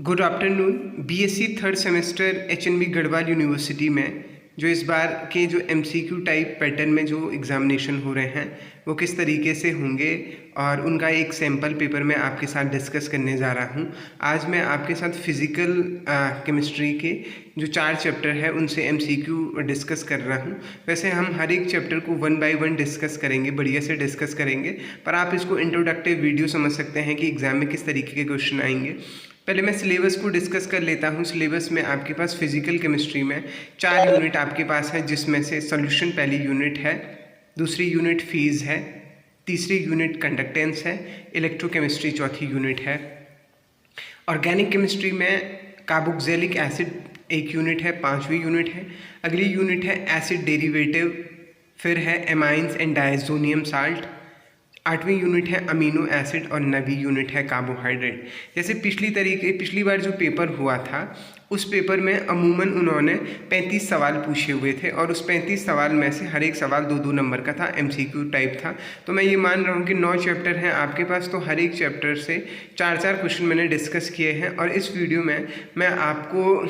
Good afternoon. BSc third semester HNB Garhwal university में जो इस बार के जो एमसीक्यू टाइप पैटर्न में जो एग्ज़ामिनेशन हो रहे हैं वो किस तरीके से होंगे और उनका एक सैम्पल पेपर मैं आपके साथ डिस्कस करने जा रहा हूं। आज मैं आपके साथ फिज़िकल केमिस्ट्री के जो 4 चैप्टर है उनसे एमसीक्यू डिस्कस कर रहा हूं। वैसे हम हर एक चैप्टर को 1 बाय 1 डिस्कस करेंगे, बढ़िया से डिस्कस करेंगे, पर आप इसको इंट्रोडक्टिव वीडियो समझ सकते हैं कि एग्ज़ाम में किस तरीके के क्वेश्चन आएंगे। पहले मैं सिलेबस को डिस्कस कर लेता हूँ। सिलेबस में आपके पास फिजिकल केमिस्ट्री में 4 यूनिट आपके पास है, जिसमें से सॉल्यूशन पहली यूनिट है, दूसरी यूनिट फेज है, तीसरी यूनिट कंडक्टेंस है, इलेक्ट्रोकेमिस्ट्री चौथी यूनिट है। ऑर्गेनिक केमिस्ट्री में कार्बोक्सिलिक एसिड एक यूनिट है, 5वीं यूनिट है। अगली यूनिट है एसिड डेरिवेटिव, फिर है एमाइंस एंड डायज़ोनियम साल्ट। 8वीं यूनिट है अमीनो एसिड और 9वीं यूनिट है कार्बोहाइड्रेट। जैसे पिछली बार जो पेपर हुआ था उस पेपर में अमूमन उन्होंने 35 सवाल पूछे हुए थे और उस 35 सवाल में से हर एक सवाल 2-2 नंबर का था, एमसीक्यू टाइप था। तो मैं ये मान रहा हूँ कि 9 चैप्टर हैं आपके पास, तो हर एक चैप्टर से 4-4 क्वेश्चन मैंने डिस्कस किए हैं और इस वीडियो में मैं आपको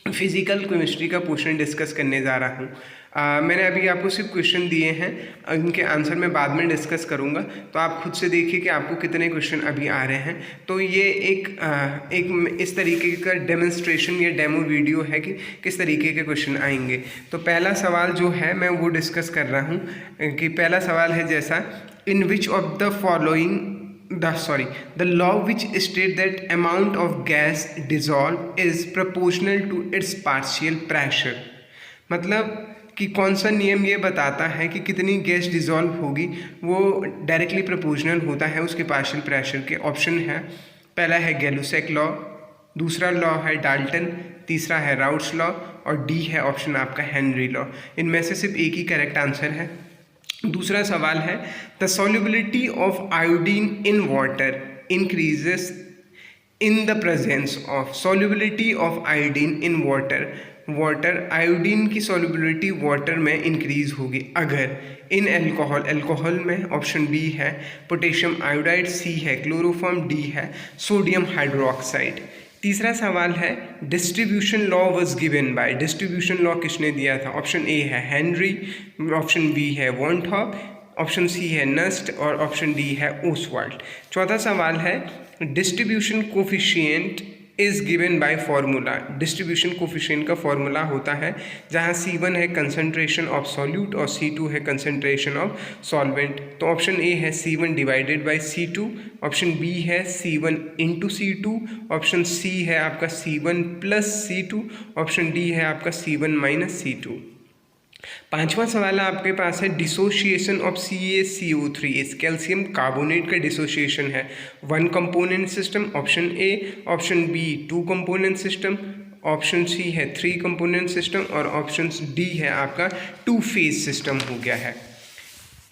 फिजिकल केमिस्ट्री का पोर्शन डिस्कस करने जा रहा हूँ। मैंने अभी आपको सिर्फ क्वेश्चन दिए हैं, इनके आंसर मैं बाद में डिस्कस करूंगा, तो आप खुद से देखिए कि आपको कितने क्वेश्चन अभी आ रहे हैं। तो ये एक इस तरीके का डेमोन्स्ट्रेशन या डेमो वीडियो है कि किस तरीके के क्वेश्चन आएंगे। तो पहला सवाल जो है मैं वो डिस्कस कर रहा हूँ कि पहला सवाल है जैसा, in which of the following the law which state that amount of gas dissolved is proportional to its partial pressure। मतलब कि कौन सा नियम ये बताता है कि कितनी गैस डिज़ोल्व होगी, वो डायरेक्टली प्रोपोर्शनल होता है उसके पार्शियल प्रेशर के। ऑप्शन है, पहला है गैलुसेक लॉ, दूसरा लॉ है डाल्टन, तीसरा है राउट्स लॉ और डी है ऑप्शन आपका हेनरी लॉ। इनमें से सिर्फ एक ही करेक्ट आंसर है। दूसरा सवाल है, the solubility of iodine in water increases in the presence of. Solubility of iodine in water iodine की सॉल्युबिलिटी वाटर में इंक्रीज होगी अगर इन अल्कोहल में ऑप्शन बी है पोटेशियम आयोडाइड, सी है क्लोरोफॉर्म, डी है सोडियम हाइड्रोक्साइड। तीसरा सवाल है, distribution law was given by. Distribution law किसने दिया था? ऑप्शन ए है हेनरी, ऑप्शन बी है वॉन थॉप, ऑप्शन सी है नस्ट और ऑप्शन डी है ओसवाल्ड। चौथा सवाल है, distribution coefficient is given by formula. Distribution coefficient का फार्मूला होता है जहाँ C1 है कंसंट्रेशन ऑफ सॉल्यूट और C2 है कंसंट्रेशन ऑफ सॉल्वेंट। तो ऑप्शन ए है C1 divided by C2, option B है C1 into C2, option C है आपका C1 plus C2, option D है आपका C1 माइनस C2। पांचवा सवाल आपके पास है, डिसोशिएशन ऑफ CaCO3 इस कैल्शियम कार्बोनेट का डिसोशिएशन है 1 component system, option A, option B 2 component system, option C है 3 कंपोनेंट सिस्टम और ऑप्शन डी है आपका 2 फेज सिस्टम हो गया है।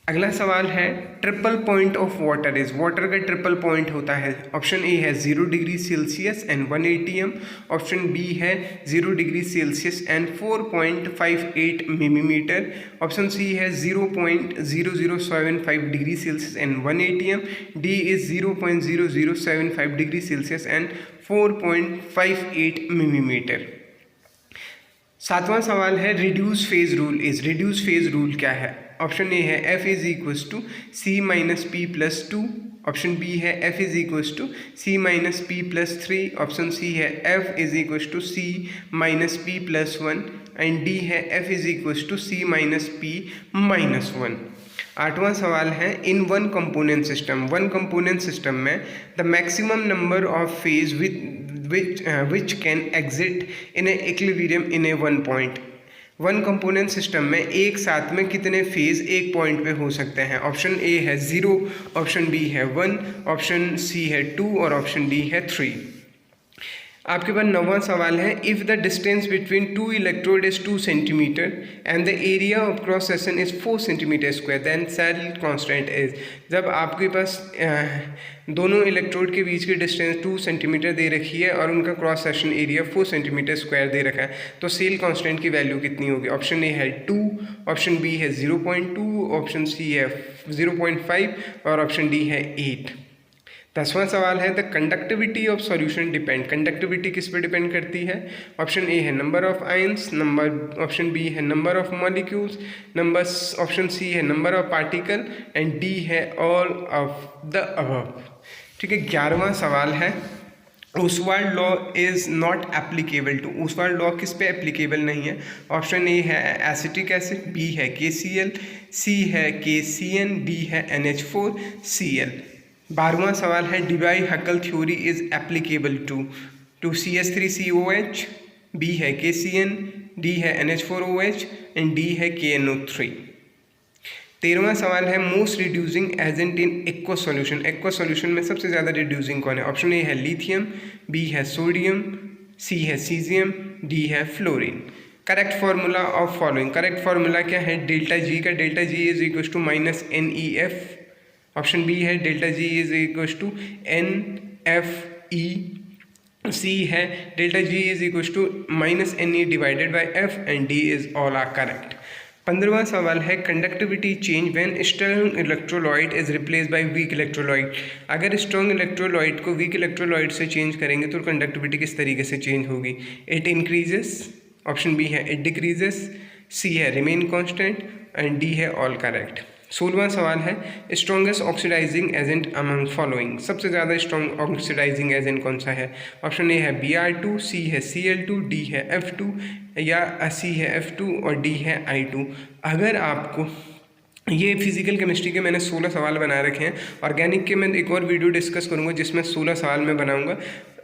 अगला सवाल है, triple point of water is. Water का ट्रिपल पॉइंट होता है, ऑप्शन ए है 0 degree Celsius and 1 atm, option B है 0 degree Celsius and 4.58 millimetre, option C है 0.0075 degree Celsius and 1 atm, D is 0.0075 degree Celsius and 4.58 millimetre. सातवां सवाल है, reduce phase rule is. Reduce phase rule क्या है? Option A है F is equals to C minus P plus 2, option B है F is equals to C minus P plus 3, option C है F is equals to C minus P plus 1 and D है F is equals to C minus P minus 1। आठवां सवाल है, in 1 component system. 1 component system में the maximum number of phase which can exist in a equilibrium in a 1 point। 1 component system में एक साथ में कितने फेज एक पॉइंट पे हो सकते हैं? ऑप्शन ए है 0, ऑप्शन बी है 1, ऑप्शन सी है 2 और ऑप्शन डी है 3। आपके पास 9वां सवाल है, if the distance between 2 electrode is 2 centimetre and the area of cross section is 4 centimetre square then cell constant is. जब आपके पास दोनों इलेक्ट्रोड के बीच की डिस्टेंस 2 सेंटीमीटर दे रखी है और उनका cross section area 4 centimetre square दे रखा है, तो सेल कांस्टेंट की वैल्यू कितनी होगी? ऑप्शन ए है 2, ऑप्शन बी है 0.2, ऑप्शन सी है 0.5 और ऑप्शन डी है 8। 10वां सवाल है the conductivity of solution depend. Conductivity किस पे डिपेंड करती है? ऑप्शन ए है number of ions, option B है number of molecules, option C है number of particle and D है ऑल ऑफ द अबव। ठीक है, 11वां सवाल है Ostwald law is not applicable to. Ostwald law किस पे एप्लीकेबल नहीं है? ऑप्शन ए है एसिटिक एसिड, बी है KCl, सी है KCN, डी है NH4Cl। 12वां सवाल है Debye Huckel theory is applicable to CH3COH, B है KCN, डी है NH4OH एंड डी है KNO3। 13वां सवाल है most reducing agent in aqua solution. Aqua solution में सबसे ज़्यादा रिड्यूसिंग कौन है? ऑप्शन ए है लिथियम, बी है सोडियम, सी है सीजियम, डी है fluorine. Correct formula of following. Correct formula क्या है? डेल्टा जी का, delta G is equal to -NEF। Option B है delta G is equal to NFE। C है delta G is equal to -NE divided by F and D is all are correct. 15वां सवाल है conductivity change when strong electrolyte is replace by weak electrolyte. अगर strong electrolyte को weak electrolyte से change करेंगे तो conductivity किस तरीके से चेंज होगी? इट इंक्रीजेस, ऑप्शन बी है इट डिक्रीजेस, सी है रिमेन कांस्टेंट एंड डी है ऑल करेक्ट। 16वां सवाल है strongest oxidising agent among following. सबसे ज़्यादा स्ट्रॉन्ग ऑक्सीडाइजिंग एजेंट कौन सा है? ऑप्शन ए है Br2, सी है Cl2, डी है F2 या सी है F2 और डी है I2। अगर आपको ये फिजिकल केमिस्ट्री के मैंने 16 सवाल बना रखे हैं, ऑर्गेनिक के मैं एक और वीडियो डिस्कस करूँगा जिसमें 16 सवाल मैं बनाऊँगा।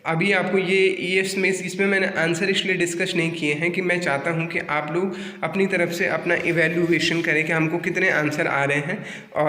अभी आपको ये इसमें मैंने आंसर इसलिए डिस्कस नहीं किए हैं कि मैं चाहता हूं कि आप लोग अपनी तरफ से अपना इवैल्यूएशन करें कि हमको कितने आंसर आ रहे हैं और